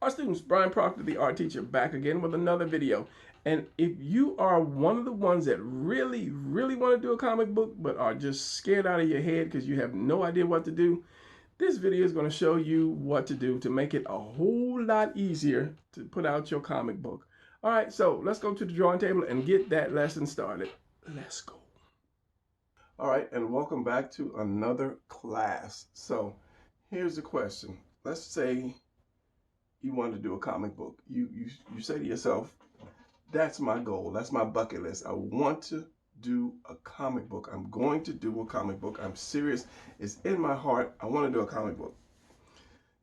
Our students, Brian Proctor, the art teacher, back again with another video. And if you are one of the ones that really, really want to do a comic book, but are just scared out of your head because you have no idea what to do, this video is going to show you what to do to make it a whole lot easier to put out your comic book. All right, so let's go to the drawing table and get that lesson started. Let's go. All right, and welcome back to another class. So here's the question. Let's say you want to do a comic book. You say to yourself, that's my goal. That's my bucket list. I want to do a comic book. I'm going to do a comic book. I'm serious. It's in my heart. I want to do a comic book.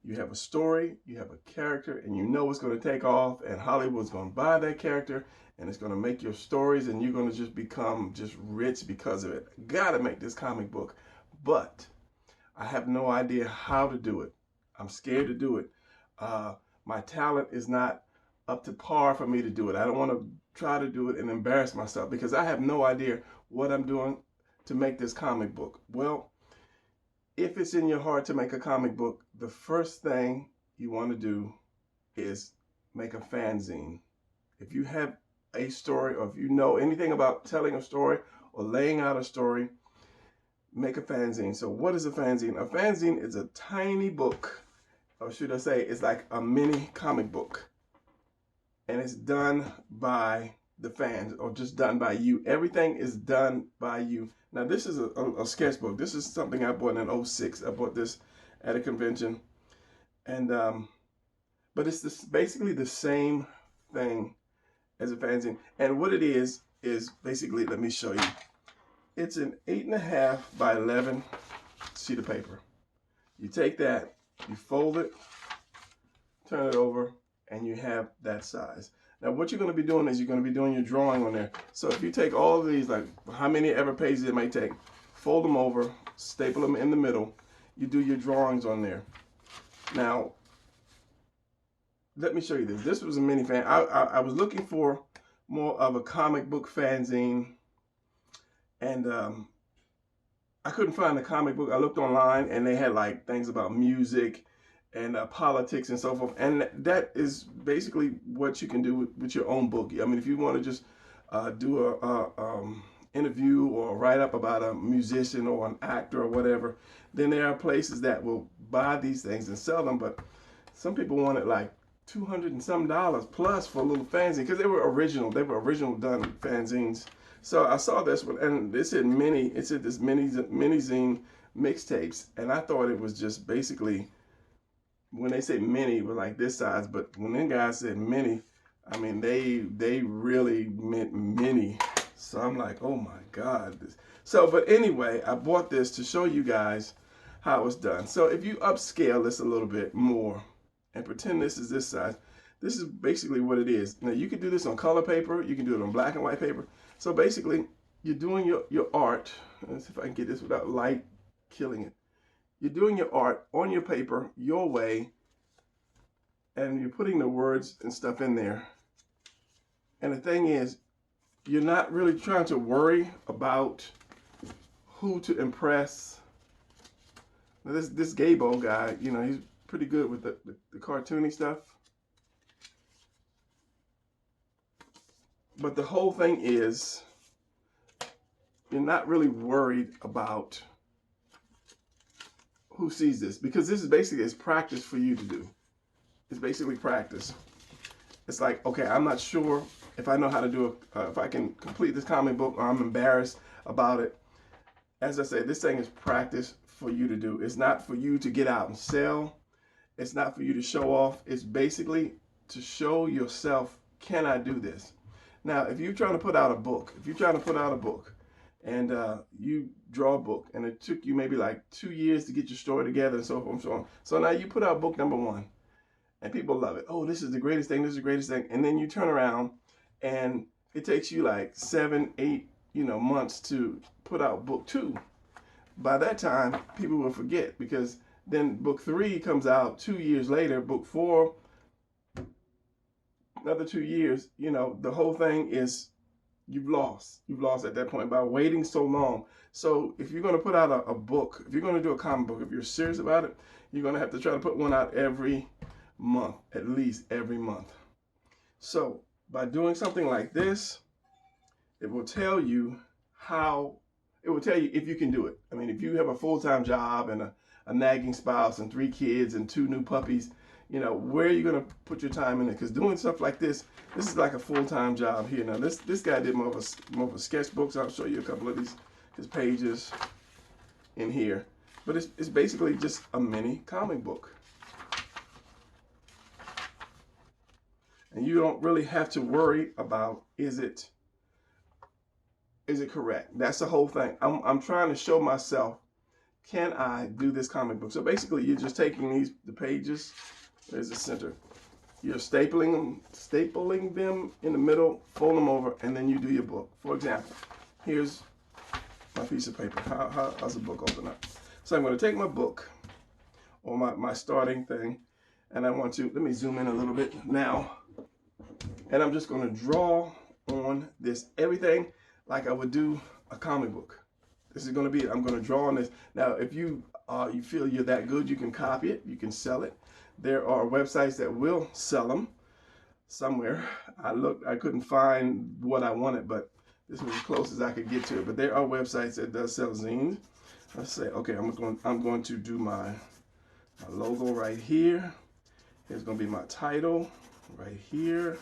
You have a story, you have a character, and you know it's going to take off, and Hollywood's going to buy that character, and it's going to make your stories, and you're going to just become just rich because of it. Gotta make this comic book. But I have no idea how to do it. I'm scared to do it. My talent is not up to par for me to do it. I don't want to try to do it and embarrass myself because I have no idea what I'm doing to make this comic book. Well, if it's in your heart to make a comic book, the first thing you want to do is make a fanzine. If you have a story, or if you know anything about telling a story or laying out a story, make a fanzine. So what is a fanzine? A fanzine is a tiny book, or should I say it's like a mini comic book, and it's done by the fans or just done by you. Everything is done by you. Now this is a sketchbook. This is something I bought in '06. I bought this at a convention, and but it's basically the same thing as a fanzine. And what it is basically, let me show you. It's an 8.5 by 11 sheet of paper. You take that, you fold it, turn it over, and you have that size. Now what you're going to be doing is you're going to be doing your drawing on there. So if you take all of these, like how many ever pages it may take, fold them over, staple them in the middle, you do your drawings on there. Now let me show you this. This was a mini fan. I was looking for more of a comic book fanzine, and I couldn't find a comic book. I looked online and they had like things about music and politics and so forth. And that is basically what you can do with your own book. I mean, if you want to just do a interview or write up about a musician or an actor or whatever, then there are places that will buy these things and sell them. But some people want it like $200 and some plus for a little fanzine because they were original. They were original done fanzines. So I saw this one, and it said mini. It said this mini zine mixtapes, and I thought it was just basically, when they say mini, it was like this size. But when them guys said mini, I mean they really meant mini. So I'm like, oh my God. So, but anyway, I bought this to show you guys how it's done. So if you upscale this a little bit more and pretend this is this size, this is basically what it is. Now you can do this on color paper, you can do it on black and white paper. So basically you're doing your art. Let's see if I can get this without light killing it. You're doing your art on your paper, your way, and you're putting the words and stuff in there. And the thing is, you're not really trying to worry about who to impress. Now this Gabo guy, you know, he's pretty good with the cartoony stuff. But the whole thing is, you're not really worried about who sees this, because this is basically, it's practice for you to do. It's basically practice. It's like, okay, I'm not sure if I know how to do it, if I can complete this comic book, or I'm embarrassed about it. As I say, this thing is practice for you to do. It's not for you to get out and sell. It's not for you to show off. It's basically to show yourself, can I do this? Now, if you're trying to put out a book, and you draw a book, and it took you maybe like 2 years to get your story together and so forth and so on. So now you put out book number 1, and people love it. Oh, this is the greatest thing. This is the greatest thing. And then you turn around, and it takes you like 7, 8, months to put out book 2. By that time, people will forget, because then book 3 comes out 2 years later. Book 4, another 2 years. The whole thing is, you've lost at that point by waiting so long. So if you're going to put out a book, if you're going to do a comic book, if you're serious about it, you're going to have to try to put one out every month, at least every month. So by doing something like this, it will tell you it will tell you if you can do it. I mean, if you have a full-time job and a nagging spouse and 3 kids and 2 new puppies, you know, where are you going to put your time in it? Because doing stuff like this is like a full-time job here. Now, this guy did more of a sketchbook, so I'll show you a couple of his pages in here. But it's basically just a mini comic book. And you don't really have to worry about, is it correct? That's the whole thing. I'm trying to show myself, can I do this comic book? So basically, you're just taking the pages. There's the center. You're stapling them in the middle, fold them over, and then you do your book. For example, here's my piece of paper. How's the book open up? So I'm going to take my book, or my starting thing, and I want to, let me zoom in a little bit now, and I'm just going to draw on this, everything like I would do a comic book. This is going to be it. I'm going to draw on this. Now, if you feel you're that good, you can copy it, you can sell it. There are websites that will sell them somewhere. I looked, I couldn't find what I wanted, but this was as close as I could get to it. But there are websites that does sell zines. Let's say, okay, I'm going to do my logo right here. Here's going to be my title right here.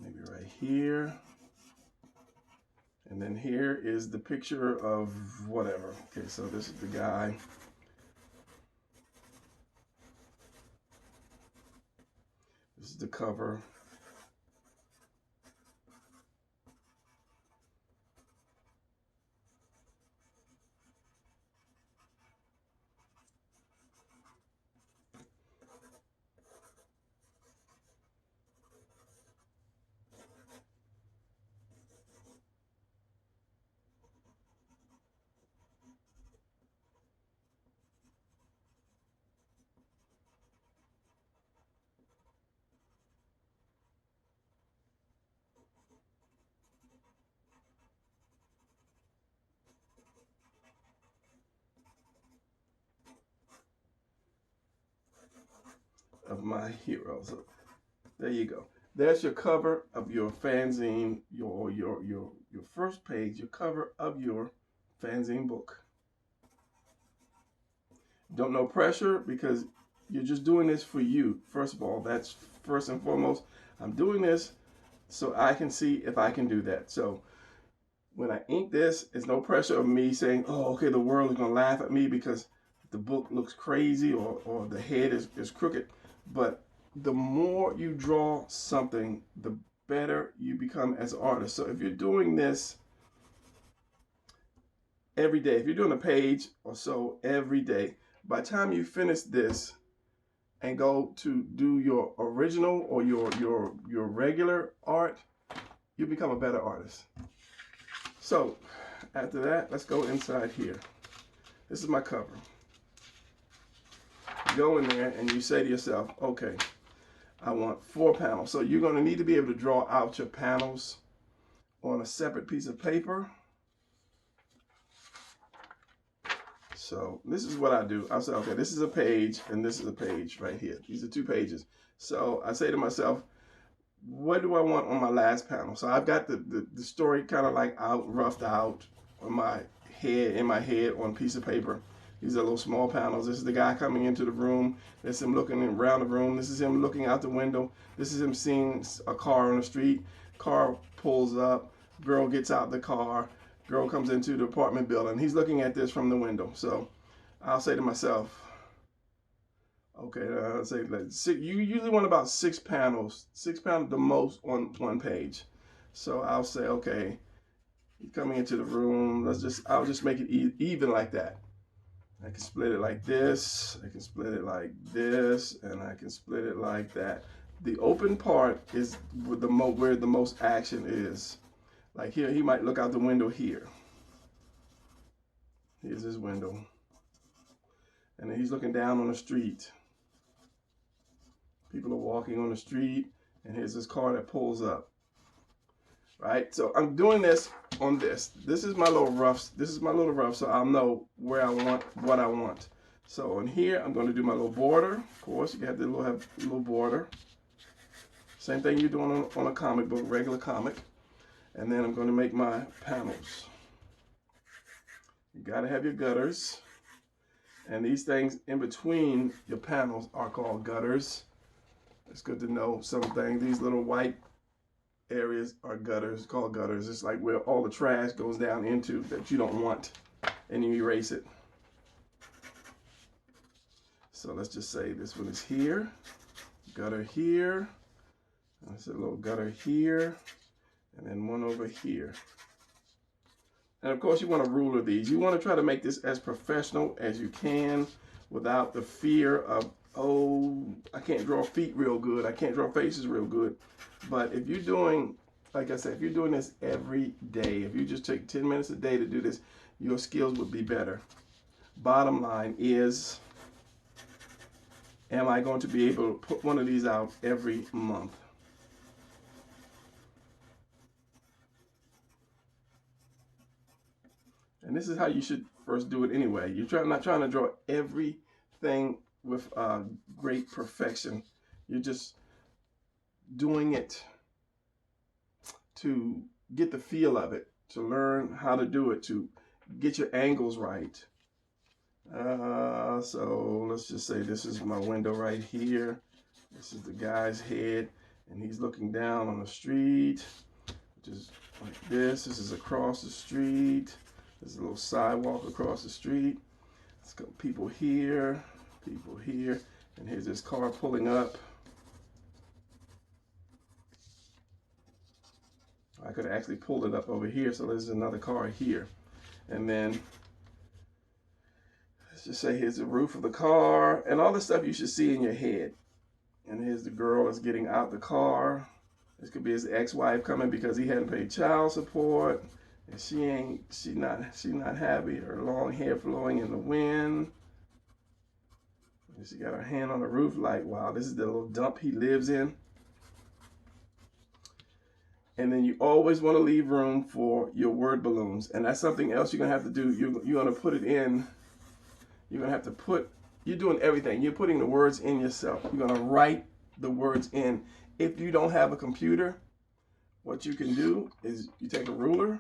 Maybe right here. And then here is the picture of whatever. Okay, so this is the guy. This is the cover. Of my heroes. So there you go. There's your cover of your fanzine, your first page, your cover of your fanzine book. Don't no pressure, because you're just doing this for you. First of all, that's first and foremost. I'm doing this so I can see if I can do that. So when I ink this, it's no pressure of me saying, oh, okay, the world is gonna laugh at me because the book looks crazy or the head is crooked. But the more you draw something, the better you become as an artist. So if you're doing this every day, if you're doing a page or so every day, by the time you finish this and go to do your original or your regular art, you become a better artist. So after that, let's go inside here. This is my cover. You go in there and you say to yourself, okay, I want 4 panels. So you're going to need to be able to draw out your panels on a separate piece of paper. So this is what I do. I'll say, okay, this is a page and this is a page right here. These are 2 pages. So I say to myself, what do I want on my last panel? So I've got the story kind of like roughed out on my head, in my head on a piece of paper. These are little small panels. This is the guy coming into the room. This is him looking around the room. This is him looking out the window. This is him seeing a car on the street. Car pulls up. Girl gets out the car. Girl comes into the apartment building. He's looking at this from the window. So I'll say to myself, okay, I'll say you usually want about 6 panels. 6 panels the most on 1 page. So I'll say, okay, he's coming into the room. I'll just make it even like that. I can split it like this, I can split it like this, and I can split it like that. The open part is where the most action is. Like here, he might look out the window here. Here's his window. And then he's looking down on the street. People are walking on the street, and here's this car that pulls up. Right? So I'm doing this on this. This is my little rough, so I'll know where I want, what I want. So in here, I'm going to do my little border. Of course, you have the little border. Same thing you're doing on a comic book, regular comic. And then I'm going to make my panels. You got to have your gutters. And these things in between your panels are called gutters. It's good to know some things. These little white areas are gutters, called gutters. It's like where all the trash goes down into that you don't want, and you erase it. So let's just say this one is here, gutter here, there's a little gutter here, and then one over here. And of course you want to ruler these. You want to try to make this as professional as you can without the fear of, oh, I can't draw feet real good, I can't draw faces real good. But if you're doing, like I said, if you're doing this every day, if you just take 10 minutes a day to do this, your skills would be better. Bottom line is, am I going to be able to put one of these out every month? And this is how you should first do it anyway. You're not trying to draw everything with great perfection. You're just doing it to get the feel of it, to learn how to do it, to get your angles right. So let's just say this is my window right here. This is the guy's head, and he's looking down on the street, which is like this. This is across the street. There's a little sidewalk across the street. Let's go people here, and here's this car pulling up. I could have actually pulled it up over here, so there's another car here. And then let's just say here's the roof of the car, and all the stuff you should see in your head. And here's the girl that's getting out the car. This could be his ex-wife coming because he hadn't paid child support, and she's not happy. Her long hair flowing in the wind. And she got her hand on the roof like, wow, this is the little dump he lives in. And then you always want to leave room for your word balloons. And that's something else you're going to have to do. You're going to put it in. You're going to have to put, you're doing everything. You're putting the words in yourself. You're going to write the words in. If you don't have a computer, what you can do is you take a ruler.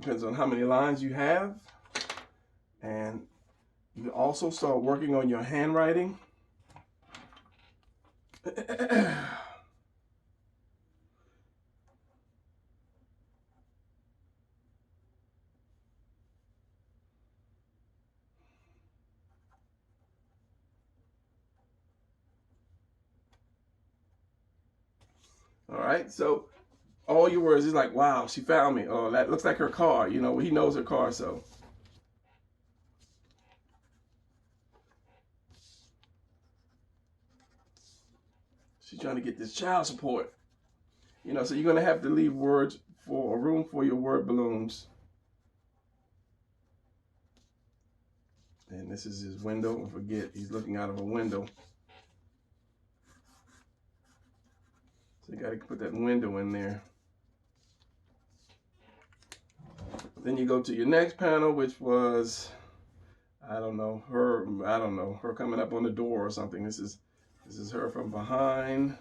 Depends on how many lines you have. And you also start working on your handwriting. All right, so all your words is like, wow, she found me. Oh, that looks like her car. You know, he knows her car, so. She's trying to get this child support. You know, so you're going to have to leave words for a room for your word balloons. And this is his window. Don't forget, he's looking out of a window. So you got to put that window in there. Then you go to your next panel, which was, I don't know, her coming up on the door or something. This is her from behind.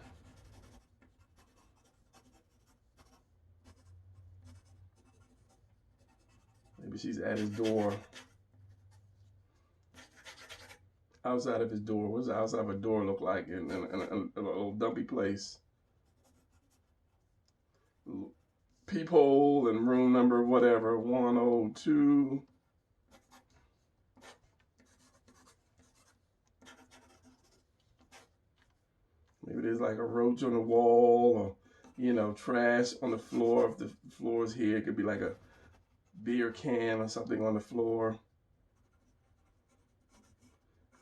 Maybe she's at his door. Outside of his door. What does the outside of a door look like in a little dumpy place? Peephole and room number whatever, 102. Maybe there's like a roach on the wall, or, you know, trash on the floor. If the floor is here, it could be like a beer can or something on the floor.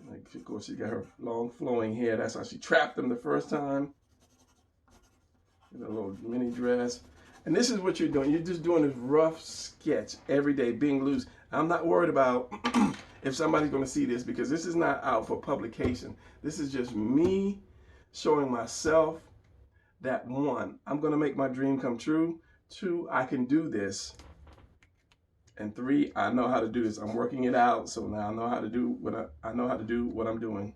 Like, of course, she got her long flowing hair. That's how she trapped him the first time. In a little mini dress. And this is what you're doing. You're just doing this rough sketch every day, being loose. I'm not worried about if somebody's going to see this, because this is not out for publication. This is just me showing myself that, one, I'm going to make my dream come true. 2, I can do this. And 3, I know how to do this. I'm working it out, so now I know how to do what I know how to do what I'm doing.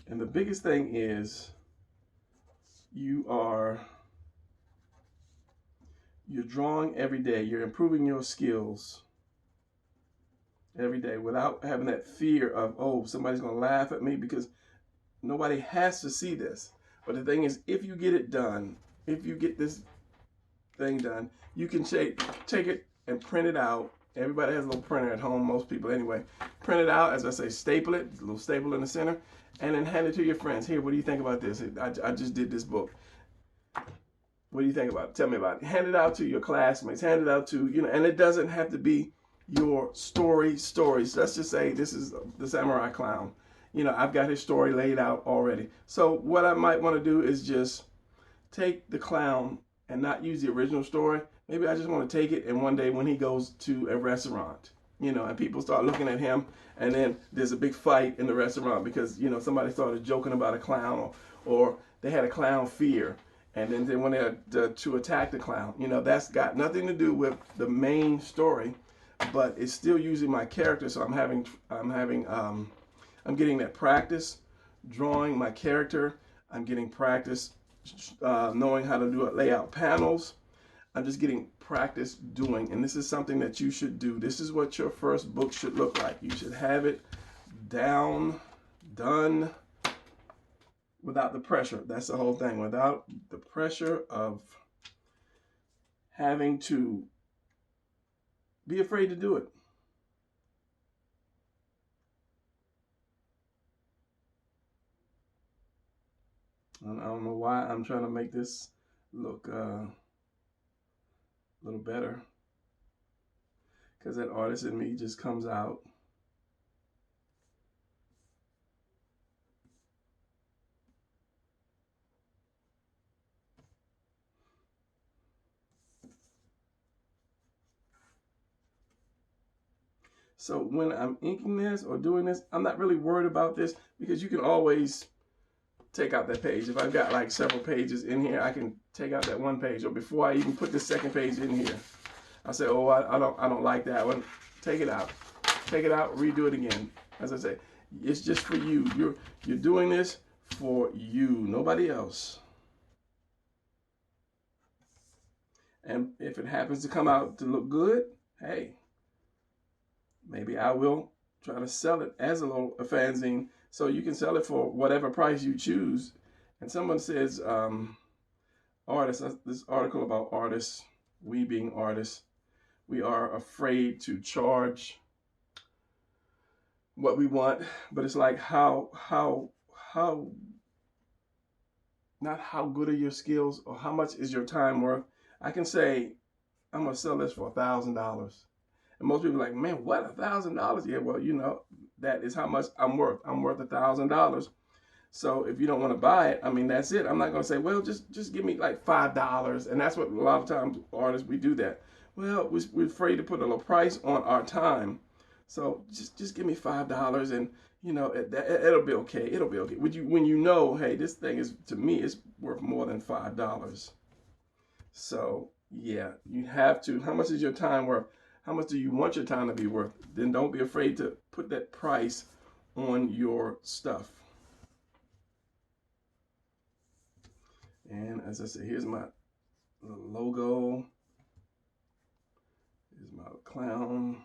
And the biggest thing is you're drawing every day. You're improving your skills every day without having that fear of, oh, somebody's going to laugh at me, because nobody has to see this. But the thing is, if you get it done, if you get this thing done, you can take it and print it out. Everybody has a little printer at home, most people anyway. Print it out, as I say, staple it, a little staple in the center, and then hand it to your friends. Here, what do you think about this? I just did this book. What do you think about it? Tell me about it. Hand it out to your classmates. Hand it out to, and it doesn't have to be your stories. Let's just say this is the Samurai Clown. I've got his story laid out already. So what I might want to do is just take the clown and not use the original story. Maybe I just want to take it, and one day when he goes to a restaurant, and people start looking at him, and then there's a big fight in the restaurant because, somebody started joking about a clown, or they had a clown fear. And then they went to attack the clown. That's got nothing to do with the main story, but it's still using my character. So I'm getting that practice drawing my character. I'm getting practice knowing how to lay out panels. I'm just getting practice doing, and this is something that you should do. This is what your first book should look like. You should have it down, done, without the pressure. That's the whole thing. Without the pressure of having to be afraid to do it. And I don't know why I'm trying to make this look a little better, because that artist in me just comes out. So when I'm inking this or doing this, I'm not really worried about this, because you can always take out that page. If I've got like several pages in here, I can take out that one page. Or before I even put the second page in here, I say, oh, I don't like that one. Take it out. Take it out, redo it again. As I say, it's just for you. You're doing this for you, nobody else. And if it happens to come out to look good, hey, maybe I will try to sell it as a fanzine, so you can sell it for whatever price you choose. And someone says, artists, this article about artists, we being artists, we are afraid to charge what we want, but it's like how not how good are your skills or how much is your time worth. I can say, I'm gonna sell this for $1,000. And most people are like, man, what, $1,000? Yeah, well, that is how much I'm worth. I'm worth $1,000. So if you don't want to buy it, I mean, that's it. I'm not going to say, well, just give me like $5. And that's what a lot of times artists, we do that. Well, we're afraid to put a little price on our time. So just give me $5, and it'll be okay. It'll be okay. When you know, hey, this thing is, to me, it's worth more than $5. So yeah, you have to. How much is your time worth? How much do you want your time to be worth? Then don't be afraid to put that price on your stuff. And as I said, here's my little logo. Here's my clown.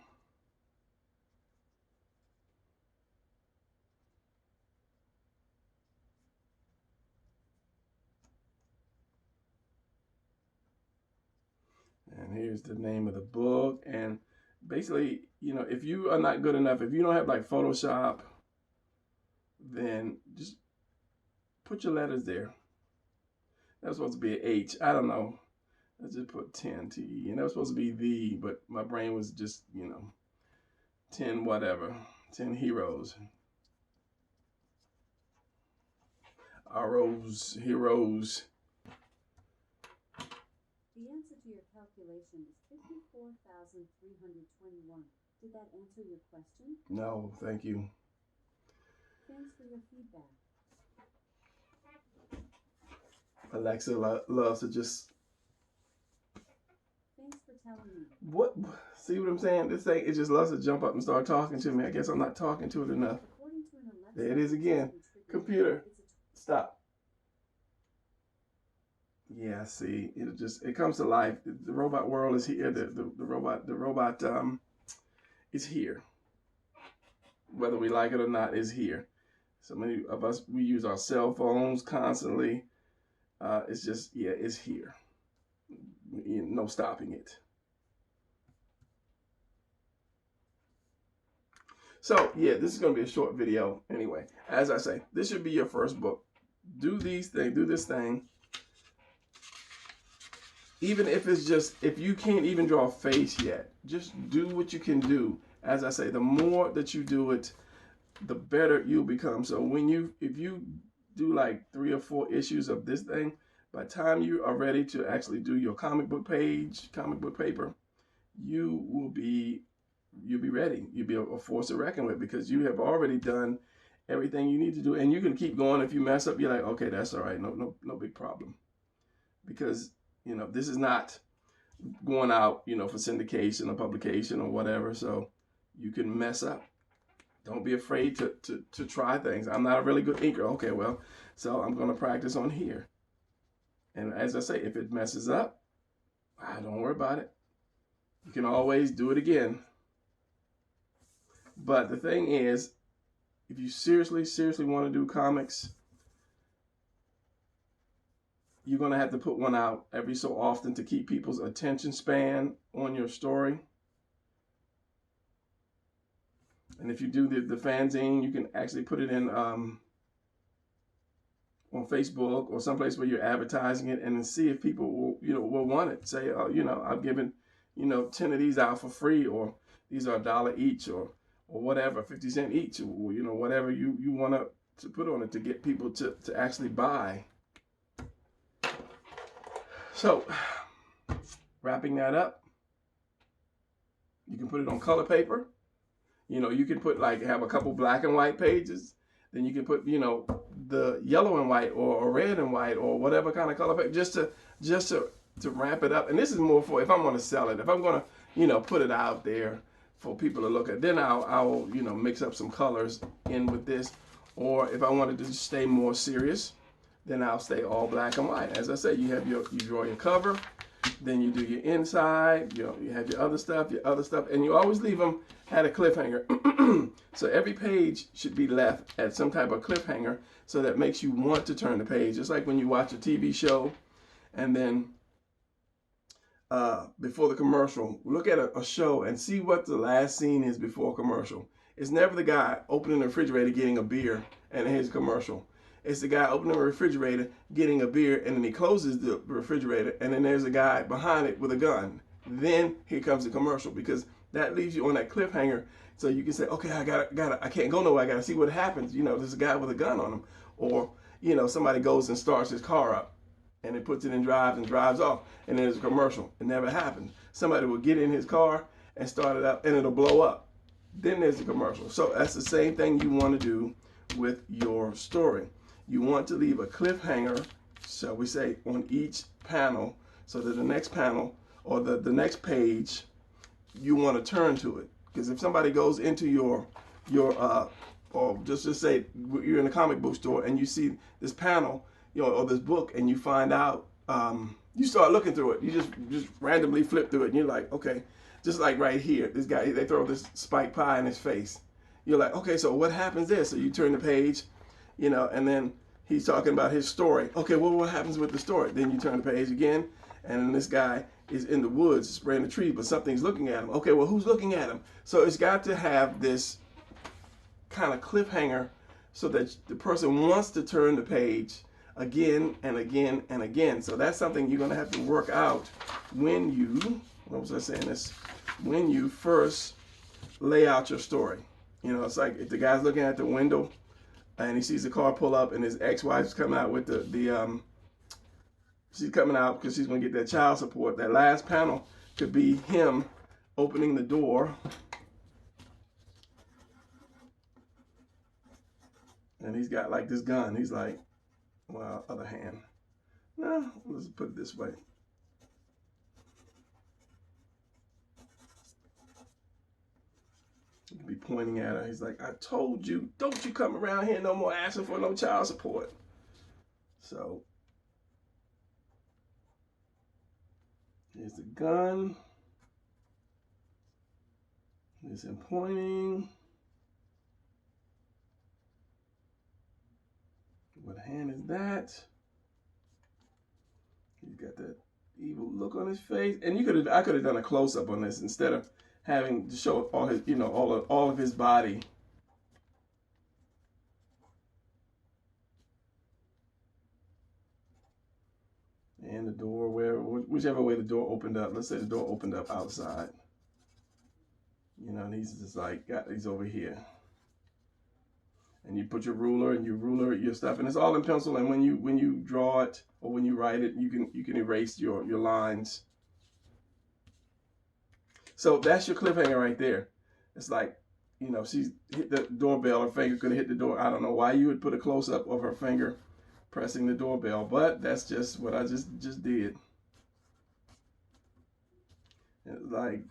And here's the name of the book. And basically, if you are not good enough, if you don't have like Photoshop, then just put your letters there. That's supposed to be an H. I don't know. Let's just put 10 T. And that was supposed to be the, but my brain was just, 10 whatever. 10 heroes. Arrows, heroes. The answer to your calculation is 54,321. Did that answer your question? No, thank you. Thanks Thanks for your feedback. Alexa loves to just Thanks for telling me. what? See what I'm saying? This thing, it just loves to jump up and start talking to me. I guess I'm not talking to it enough. According to an Alexa, There it is again. Computer, stop. Yeah, see, it comes to life. The robot world is here. The robot is here. Whether we like it or not, is here. So many of us, we use our cell phones constantly. It's just, yeah, it's here. No stopping it. So yeah, this is going to be a short video anyway. As I say, this should be your first book. Do these things, do this thing. Even if it's just, if you can't even draw a face yet, just do what you can do. As I say, the more that you do it, the better you'll become. So if you do like 3 or 4 issues of this thing, by the time you are ready to actually do your comic book paper, you'll be ready. You'll be a force to reckon with, because you have already done everything you need to do. And you can keep going. If you mess up, you're like, okay, that's all right. No big problem. Because, you know, this is not going out, you know, for syndication or publication or whatever. So you can mess up. Don't be afraid to try things. I'm not a really good inker. Okay, well, so I'm going to practice on here. And as I say, if it messes up, don't worry about it. You can always do it again. But the thing is, if you seriously want to do comics, you're going to have to put one out every so often to keep people's attention span on your story. And if you do the fanzine, you can actually put it in on Facebook or someplace where you're advertising it, and then see if people will want it. Say, I've given 10 of these out for free, or these are $1 each, or whatever, 50 cents each, or whatever you want to put on it to get people to actually buy. So, wrapping that up, you can put it on color paper. You can put have a couple black and white pages. Then you can put, the yellow and white or red and white or whatever kind of color paper, just to ramp it up. And this is more for if I'm going to sell it. If I'm going to, put it out there for people to look at, then I'll mix up some colors in with this. Or if I wanted to stay more serious, then I'll stay all black and white. As I say, you draw your cover, then you do your inside, you have your other stuff, and you always leave them at a cliffhanger. So every page should be left at some type of cliffhanger, so that makes you want to turn the page. Just like when you watch a TV show, and then before the commercial, look at a show and see what the last scene is before commercial. It's never the guy opening the refrigerator getting a beer and here's a commercial. It's the guy opening the refrigerator, getting a beer, and then he closes the refrigerator, and then there's a guy behind it with a gun. Then here comes the commercial, because that leaves you on that cliffhanger, so you can say, okay, I can't go nowhere. I gotta see what happens. There's a guy with a gun on him, or somebody goes and starts his car up, and it puts it in drive and drives off, and then there's a commercial. It never happens. Somebody will get in his car and start it up, and it'll blow up. Then there's a commercial. So that's the same thing you want to do with your story. You want to leave a cliffhanger, shall we say, on each panel, so that the next panel or the next page, you want to turn to it. Because if somebody goes into your or just say you're in a comic book store and you see this panel, or this book, and you find out, you start looking through it. You just randomly flip through it, and you're like, okay, just like right here, this guy, they throw this spiked pie in his face. You're like, okay, so what happens there? So you turn the page, and then he's talking about his story. Okay, well, what happens with the story? Then you turn the page again, and then this guy is in the woods spraying the tree, but something's looking at him. Okay, well, who's looking at him? So it's got to have this kind of cliffhanger so that the person wants to turn the page again and again and again. So that's something you're going to have to work out when you, when you first lay out your story. It's like if the guy's looking at the window and he sees the car pull up and his ex-wife's coming out with she's coming out because she's going to get that child support. That last panel could be him opening the door And he's got like this gun. He's like, well, other hand. No, let's put it this way. He could be pointing at her. He's like, I told you, don't you come around here no more asking for no child support. So here's the gun. Here's him pointing. What hand is that? He's got that evil look on his face. And I could have done a close up on this instead of having to show all his, all of his body. And the door, whichever way the door opened up. Let's say the door opened up outside. And he's just like, he's over here. And you put your ruler and your stuff, and it's all in pencil. And when you draw it or when you write it, you can erase your lines. So that's your cliffhanger right there. It's like, she's hit the doorbell. Her finger could have hit the door. I don't know why you would put a close up of her finger pressing the doorbell, but that's just what I just did. It's like,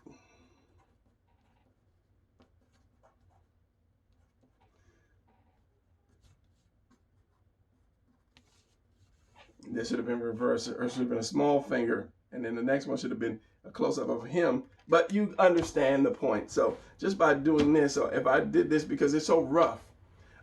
this should have been reversed, or should have been a small finger, and then the next one should have been a close-up of him. But you understand the point. So just by doing this, so if I did this because it's so rough,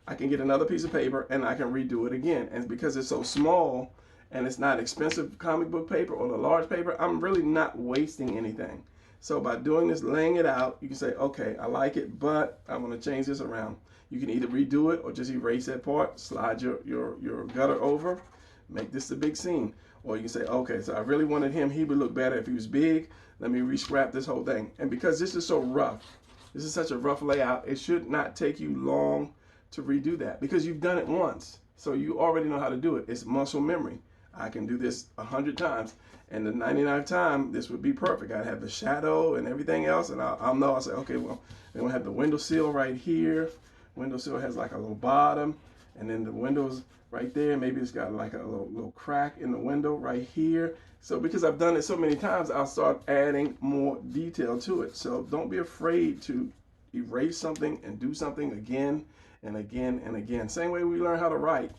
I can get another piece of paper and I can redo it again. And because it's so small and it's not expensive comic book paper or the large paper, I'm really not wasting anything. So by doing this, laying it out, you can say, okay, I like it, but I want to change this around. You can either redo it or just erase that part, slide your gutter over, make this the big scene. Or you can say, okay, so I really wanted him. He would look better if he was big. Let me re-scrap this whole thing. And because this is so rough, this is such a rough layout, it should not take you long to redo that because you've done it once. So you already know how to do it. It's muscle memory. I can do this 100 times. And the 99th time, this would be perfect. I'd have the shadow and everything else. And I'll know, I'll say, okay, well, then we'll have the windowsill right here. Windowsill has like a little bottom. And then the windows right there, maybe it's got like a little crack in the window right here. So because I've done it so many times, I'll start adding more detail to it. So don't be afraid to erase something and do something again and again and again. Same way we learn how to write.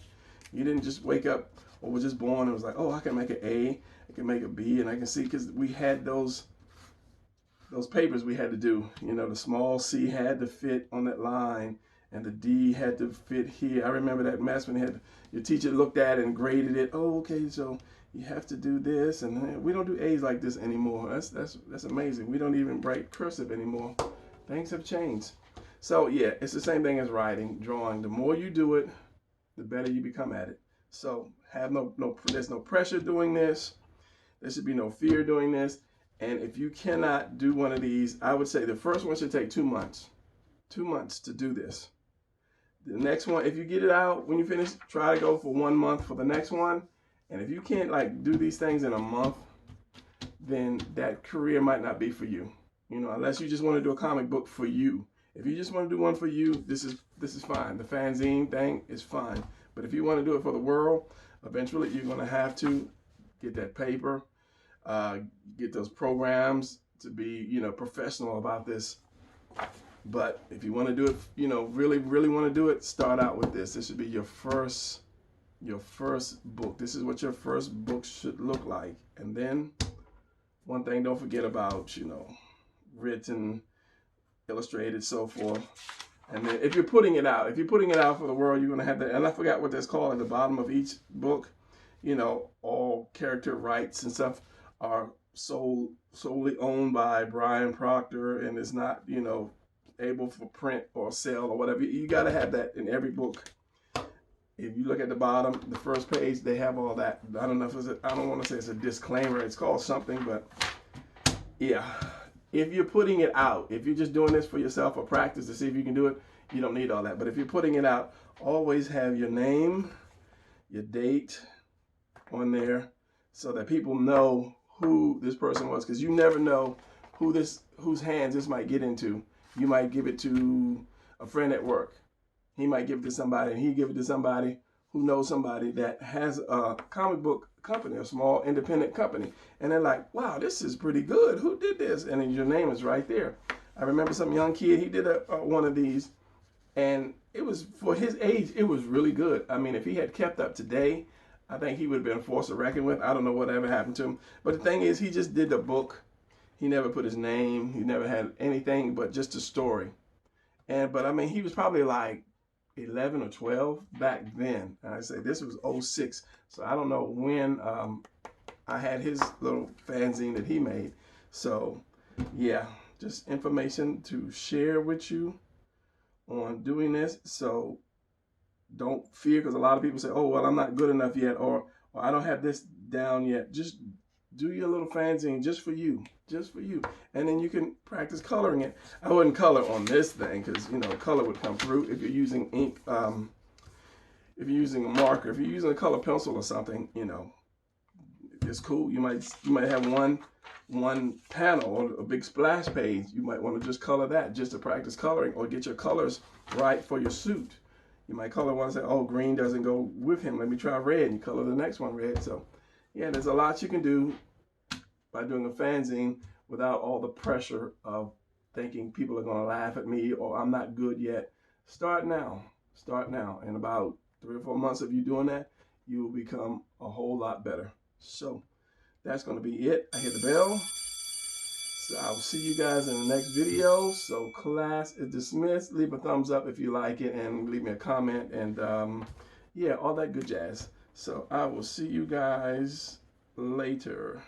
You didn't just wake up or was just born and was like, oh, I can make an A, I can make a B, and I can see, because we had those papers we had to do. The small C had to fit on that line, and the D had to fit here. I remember that mess when your teacher looked at it and graded it. Oh, okay, so you have to do this, and we don't do A's like this anymore. That's amazing. We don't even write cursive anymore. Things have changed. So yeah, it's the same thing as writing, drawing. The more you do it, the better you become at it. So there's no pressure doing this. There should be no fear doing this. And if you cannot do one of these, I would say the first one should take 2 months. 2 months to do this. The next one, if you get it out when you finish, try to go for 1 month for the next one. And if you can't do these things in a month, then that career might not be for you. Unless you just want to do a comic book for you. If you just want to do one for you, this is fine. The fanzine thing is fine. But if you want to do it for the world, eventually you're going to have to get that paper, get those programs to be, professional about this. But if you want to do it, really, really want to do it, start out with this. This should be your first book. This is what your first book should look like. And then one thing, don't forget about, written, illustrated, so forth. And then if you're putting it out for the world, you're going to have that. And I forgot what that's called at the bottom of each book. All character rights and stuff are solely owned by Brian Proctor, and it's not, able for print or sale or whatever. You got to have that in every book. If you look at the bottom, the first page, they have all that. I don't know if I don't want to say it's a disclaimer. It's called something, but yeah. If you're putting it out, if you're just doing this for yourself or practice to see if you can do it, you don't need all that. But if you're putting it out, always have your name, your date on there so that people know who this person was, because you never know whose hands this might get into. You might give it to a friend at work, He might give it to somebody, and he give it to somebody who knows somebody that has a comic book company, a small independent company, and they're like, wow, this is pretty good. Who did this? And then your name is right there. I remember some young kid, he did one of these, and it was, for his age, it was really good. I mean, if he had kept up today, I think he would have been a force to reckon with. I don't know whatever happened to him. But the thing is, he just did the book. He never put his name. He never had anything but just a story. But I mean, he was probably like 11 or 12 back then. And I say this was 06. So I don't know when I had his little fanzine that he made. So yeah, just information to share with you on doing this. So don't fear, because a lot of people say, oh, well, I'm not good enough yet, or I don't have this down yet. Just do your little fanzine just for you, and then you can practice coloring it. I wouldn't color on this thing because, you know, color would come through. If you're using ink, if you're using a marker, if you're using a color pencil or something, you know, it's cool. You might have one panel or a big splash page. You might want to just color that just to practice coloring, or get your colors right for your suit. You might color one and say, oh, green doesn't go with him. Let me try red, and you color the next one red. So yeah, there's a lot you can do by doing a fanzine without all the pressure of thinking people are going to laugh at me or I'm not good yet. Start now. Start now. In about 3 or 4 months of you doing that, you will become a whole lot better. So that's going to be it. I hit the bell. So I'll see you guys in the next video. So class is dismissed. Leave a thumbs up if you like it, and leave me a comment, and yeah, all that good jazz. So I will see you guys later.